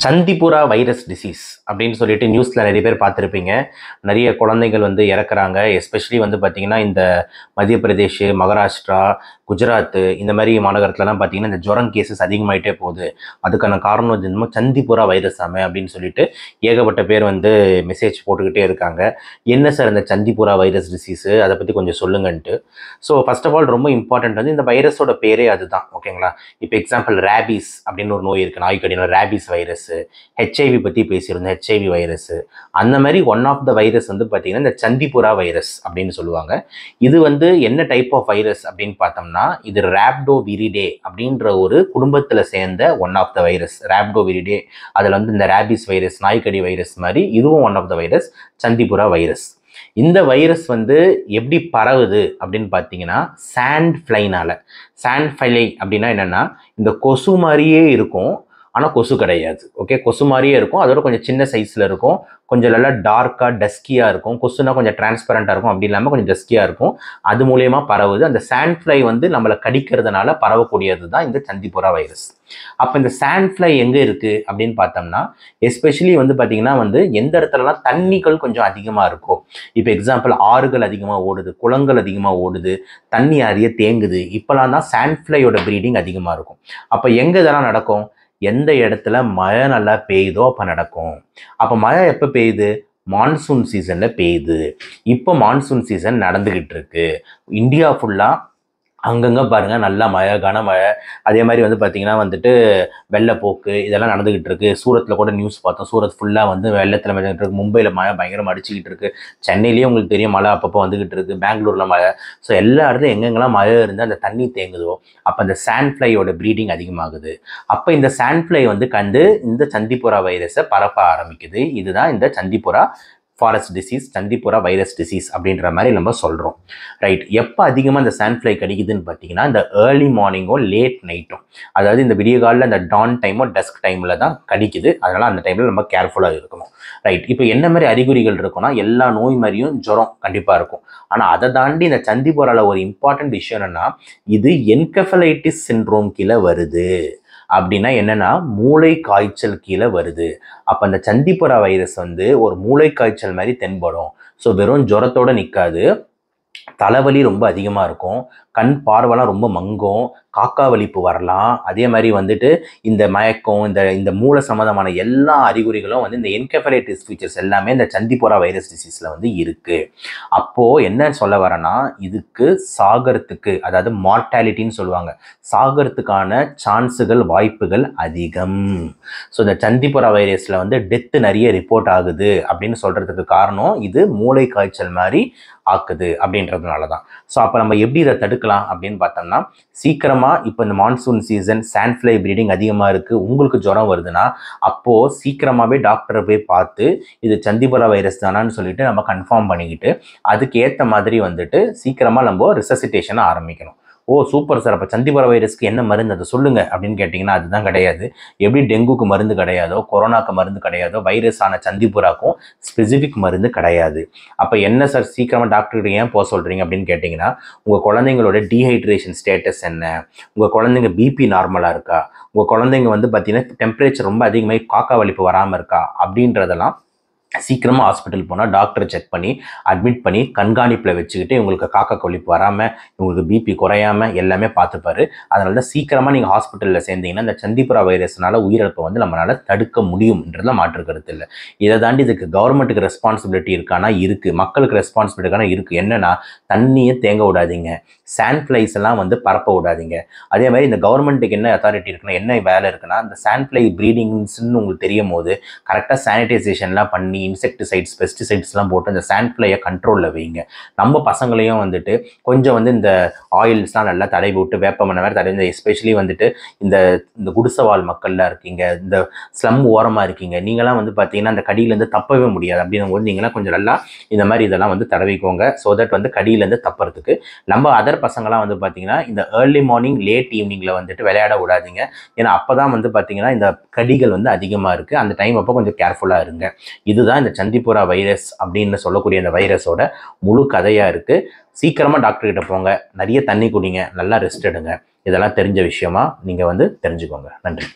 சந்திப்புரா virus disease அப்படின்னு சொல்லிட்டு நியூஸில் நிறைய பேர் பார்த்துருப்பீங்க. நிறைய குழந்தைகள் வந்து இறக்குறாங்க. எஸ்பெஷலி வந்து பார்த்திங்கன்னா இந்த மத்திய பிரதேஷ், மகாராஷ்டிரா, குஜராத் இந்த மாதிரி மாநகரத்துலலாம் பார்த்திங்கன்னா இந்த ஜுரம் கேசஸ் அதிகமாகிட்டே போகுது. அதுக்கான காரணம் வந்து சந்திப்புரா வைரஸ் அப்படின்னு சொல்லிட்டு ஏகப்பட்ட பேர் வந்து மெசேஜ் போட்டுக்கிட்டே இருக்காங்க. என்ன சார் இந்த சந்திப்புரா வைரஸ் டிசீஸு, அதை பற்றி கொஞ்சம் சொல்லுங்கன்ட்டு. ஸோ ஃபர்ஸ்ட் ஆஃப் ஆல் ரொம்ப இம்பார்ட்டன்ட் வந்து இந்த வைரஸோட பேரே அதுதான். ஓகேங்களா? இப்போ எக்ஸாம்பிள் ரேபீஸ் அப்படின்னு ஒரு நோய் இருக்குது, நாய்க்கடியில் ரேபீஸ் வைரஸ். ஹெச்ஐவி பற்றி பேசியிருந்தோம், ஹெச்ஐவி வைரஸ். அந்த மாதிரி ஒன் ஆஃப் த வைரஸ் வந்து பார்த்தீங்கன்னா இந்த சந்திப்புரா வைரஸ் அப்படின்னு சொல்லுவாங்க. இது வந்து என்ன டைப் ஆஃப் வைரஸ் அப்படின்னு பார்த்தோம்னா, இது ராப்டோவிரிடே அப்படின்ற ஒரு குடும்பத்தில் சேர்ந்த one of the virus. Rhabdoviridae அதில் வந்து இந்த ரேபிஸ் வைரஸ், நாய்க்கடி வைரஸ் மாதிரி இதுவும் one of the virus, Chandipura virus. இந்த வைரஸ் வந்து எப்படி பரவுது அப்படின்னு பார்த்தீங்கன்னா சாண்ட் ஃப்ளைனால. சாண்ட் ஃப்ளை அப்படின்னா என்னென்னா, இந்த கொசு மாதிரியே இருக்கும், ஆனால் கொசு கிடையாது. ஓகே, கொசு மாதிரியே இருக்கும், அதோட கொஞ்சம் சின்ன சைஸில் இருக்கும், கொஞ்சம் நல்லா டார்க்காக டஸ்கியாக இருக்கும். கொசுனா கொஞ்சம் டிரான்ஸ்பரண்ட்டாக இருக்கும், அப்படி இல்லாமல் கொஞ்சம் டஸ்கியாக இருக்கும். அது மூலயமா பரவுது. அந்த சாண்ட் ஃப்ளை வந்து நம்மளை கடிக்கிறதுனால பரவக்கூடியது தான் இந்த சந்திப்புரா வைரஸ். அப்போ இந்த சாண்ட் ஃப்ளை எங்கே இருக்குது அப்படின்னு பார்த்தோம்னா, எஸ்பெஷலி வந்து பார்த்திங்கன்னா வந்து எந்த இடத்துலலாம் தண்ணிகள் கொஞ்சம் அதிகமாக இருக்கும். இப்போ எக்ஸாம்பிள் ஆறுகள் அதிகமாக ஓடுது, குளங்கள் அதிகமாக ஓடுது, தண்ணி நிறைய தேங்குது, இப்போலாம் தான் சாண்ட் ஃப்ளையோட ப்ரீடிங் அதிகமாக இருக்கும். அப்போ எங்கே இதெல்லாம் நடக்கும்? எந்த இடத்துல மழை நல்லா பெய்யுதோ அப்போ நடக்கும். அப்போ மழை எப்போ பெய்யுது? மான்சூன் சீசனில் பெய்யுது. இப்போ மான்சூன் சீசன் நடந்துக்கிட்டு இருக்கு. இந்தியா ஃபுல்லாக அங்கங்கே பாருங்கள் நல்லா மழை, கனமழை. அதே மாதிரி வந்து பார்த்திங்கன்னா வந்துட்டு வெள்ளப்போக்கு இதெல்லாம் நடந்துக்கிட்டு இருக்குது. சூரத்தில் கூட நியூஸ் பார்த்தோம், சூரத் ஃபுல்லாக வந்து வெள்ளத்தில் வந்துகிட்டு இருக்குது. மும்பையில் மழை பயங்கரமாக அடிச்சுக்கிட்டு இருக்குது. சென்னையிலேயே உங்களுக்கு தெரியும் மழை அப்பப்போ வந்துக்கிட்டு இருக்குது. பெங்களூரில் மழை. ஸோ எல்லா இடத்துலையும் எங்கெங்கெல்லாம் மழை இருந்து அந்த தண்ணி தேங்குதோ அப்போ அந்த சாண்ட் ஃப்ளையோட ப்ரீடிங் அதிகமாகுது. அப்போ இந்த சாண்ட் ஃப்ளை வந்து இந்த சந்திப்புரா வைரஸை பரப்ப ஆரம்பிக்குது. இதுதான் இந்த சந்திப்புரா ஃபாரஸ்ட் டிசீஸ், சந்திப்புரா வைரஸ் டிசீஸ் அப்படின்ற மாதிரி நம்ம சொல்கிறோம். ரைட். எப்போ அதிகமாக இந்த சாண்ட் ஃப்ளை கடிக்குதுன்னு பார்த்தீங்கன்னா இந்த ஏர்லி மார்னிங்கோ லேட் நைட்டும், அதாவது இந்த விடிய காலில் இந்த டான் டைமோ டஸ்க் டைமில் தான் கடிக்குது. அதனால் அந்த டைமில் நம்ம கேர்ஃபுல்லாக இருக்கணும். ரைட். இப்போ என்ன மாதிரி அறிகுறிகள் இருக்குன்னா, எல்லா நோய் மாதிரியும் ஜுரம் கண்டிப்பாக இருக்கும். ஆனால் அதை தாண்டி இந்த சந்திப்புராவில் ஒரு இம்பார்ட்டன்ட் விஷயம் என்னென்னா, இது என்கெஃபலைட்டிஸ் சிண்ட்ரோம் கீழே வருது. அப்படின்னா என்னென்னா மூளை காய்ச்சல் கீழே வருது. அப்போ அந்த சந்திப்புரா வைரஸ் வந்து ஒரு மூளை காய்ச்சல் மாதிரி தென்படும். ஸோ வெறும் ஜுரத்தோடு நிற்காது, தலைவலி ரொம்ப அதிகமாக இருக்கும், கண் பார்வைலாம் ரொம்ப மங்கும், காக்கா வலிப்பு வரலாம். அதே மாதிரி வந்துட்டு இந்த மயக்கம், இந்த மூளை சம்மந்தமான எல்லா அறிகுறிகளும் வந்து இந்த என்கெஃபலைட்டிஸ் ஃபீச்சர்ஸ் எல்லாமே இந்த சந்திப்புரா வைரஸ் டிசீஸில் வந்து இருக்குது. அப்போது என்ன சொல்ல வரேன்னா, இதுக்கு சாகிறதுக்கு, அதாவது மார்டாலிட்டின்னு சொல்லுவாங்க, சாகிறதுக்கான சான்ஸுகள், வாய்ப்புகள் அதிகம். ஸோ இந்த சந்திப்புரா வைரஸில் வந்து டெத்து நிறைய ரிப்போர்ட் ஆகுது அப்படின்னு சொல்கிறதுக்கு காரணம் இது மூளை காய்ச்சல் மாதிரி ஆக்குது அப்படின்றதுனால தான். ஸோ அப்போ நம்ம எப்படி இதை தடுக்கலாம் அப்படின்னு பார்த்தோம்னா, சீக்கிரமாக இப்போ இந்த monsoon season sand fly breeding அதிகமாக இருக்குது, உங்களுக்கு ஜுரம் வருதுன்னா அப்போது சீக்கிரமாகவே டாக்டரை போய் பார்த்து இது சந்திப்புரா வைரஸ் தானான்னு சொல்லிட்டு நம்ம கன்ஃபார்ம் பண்ணிக்கிட்டு அதுக்கு ஏற்ற மாதிரி வந்துட்டு சீக்கிரமாக நம்ம ரிசசிட்டேஷனை ஆரம்பிக்கணும். ஓ சூப்பர் சார், அப்போ சந்திப்புரா வைரஸ்க்கு என்ன மருந்து அதை சொல்லுங்கள் அப்படின்னு கேட்டிங்கன்னா அதுதான் கிடையாது. எப்படி டெங்குக்கு மருந்து கிடையாதோ, கொரோனாக்கு மருந்து கிடையாதோ, வைரஸான சந்திப்புராக்கும் ஸ்பெசிஃபிக் மருந்து கிடையாது. அப்போ என்ன சார் சீக்கிரமாக டாக்டர்கிட்ட ஏன் போக சொல்கிறீங்க அப்படின்னு கேட்டிங்கன்னா, உங்கள் குழந்தைங்களோட டீஹைட்ரேஷன் ஸ்டேட்டஸ் என்ன, உங்கள் குழந்தைங்க பிபி நார்மலாக இருக்கா, உங்கள் குழந்தைங்க வந்து பார்த்திங்கன்னா டெம்பரேச்சர் ரொம்ப அதிகமாக காக்கா வலிப்பு வராமல் இருக்கா அப்படின்றதெல்லாம் சீக்கிரமாக ஹாஸ்பிட்டல் போனால் டாக்டரை செக் பண்ணி அட்மிட் பண்ணி கண்காணிப்பில் வச்சுக்கிட்டு இவங்களுக்கு காக்கா கொழிப்பு வராமல், இவங்களுக்கு பிபி குறையாமல் எல்லாமே பார்த்துப்பாரு. அதனால தான் சீக்கிரமாக நீங்கள் ஹாஸ்பிட்டலில் சேர்ந்தீங்கன்னா இந்த சந்திப்புரா வைரஸ்னால உயிரிழப்பை வந்து நம்மளால் தடுக்க முடியும்ன்றதில் மாற்று கருத்து இல்லை. இதை தாண்டி இதுக்கு கவர்மெண்ட்டுக்கு ரெஸ்பான்சிபிலிட்டி இருக்கானா? இருக்குது. மக்களுக்கு ரெஸ்பான்சிபிலிட்டி இருக்கானா? இருக்குது. என்னென்னா, தண்ணியை தேங்க விடாதீங்க, சாண்ட் ஃப்ளைஸ் எல்லாம் வந்து பரப்ப விடாதீங்க. அதே மாதிரி இந்த கவர்மெண்ட்டுக்கு என்ன அத்தாரிட்டி இருக்குன்னா, என்ன வேலை இருக்குன்னா, இந்த சாண்ட் ஃப்ளை ப்ரீடிங்ஸ்ன்னு உங்களுக்கு தெரியும் போது கரெக்டாக சானிடைசேஷன்லாம் பண்ணி இன்செக்டிசைட்ஸ், பெஸ்டிசைட்ஸ்லாம் போட்டு இந்த சாண்ட் ஃப்ளையை கண்ட்ரோலில் வைங்க. நம்ம பசங்களையும் வந்துட்டு கொஞ்சம் வந்து இந்த ஆயில்ஸ்லாம் நல்லா தடவி விட்டு வேப்பமண்ணை வேறு தடவி, எஸ்பெஷலி வந்துட்டு இந்த குடிசைவாழ் மக்கள்லாம் இருக்கீங்க, இந்த ஸ்லம் ஓரமாக இருக்கீங்க, நீங்களாம் வந்து பார்த்தீங்கன்னா அந்த கடியிலேருந்து தப்பவே முடியாது. அப்படிங்கும்போது நீங்களாம் கொஞ்சம் நல்லா இந்த மாதிரி இதெல்லாம் வந்து தடவிக்கோங்க. ஸோ தட் வந்து கடியிலேருந்து தப்புறதுக்கு. நம்ம அதர் பசங்களாம் வந்து பார்த்தீங்கன்னா இந்த ஏர்லி மார்னிங் லேட் ஈவினிங்கில் வந்துட்டு விளையாட விடாதீங்க. ஏன்னா அப்போ தான் வந்து பார்த்தீங்கன்னா இந்த கடிகள் வந்து அதிகமாக இருக்குது. அந்த டைம் அப்போ கொஞ்சம் கேர்ஃபுல்லாக இருங்க. இதுதான் இந்த சந்திப்புரா வைரஸ் அப்படின்னு சொல்லக்கூடிய இந்த வைரஸோட முழு கதையாக இருக்குது. சீக்கிரமாக டாக்டர்கிட்ட போங்க, நிறைய தண்ணி குடிங்க, நல்லா ரெஸ்ட் எடுங்க. இதெல்லாம் தெரிஞ்ச விஷயமா நீங்கள் வந்து தெரிஞ்சுக்கோங்க. நன்றி.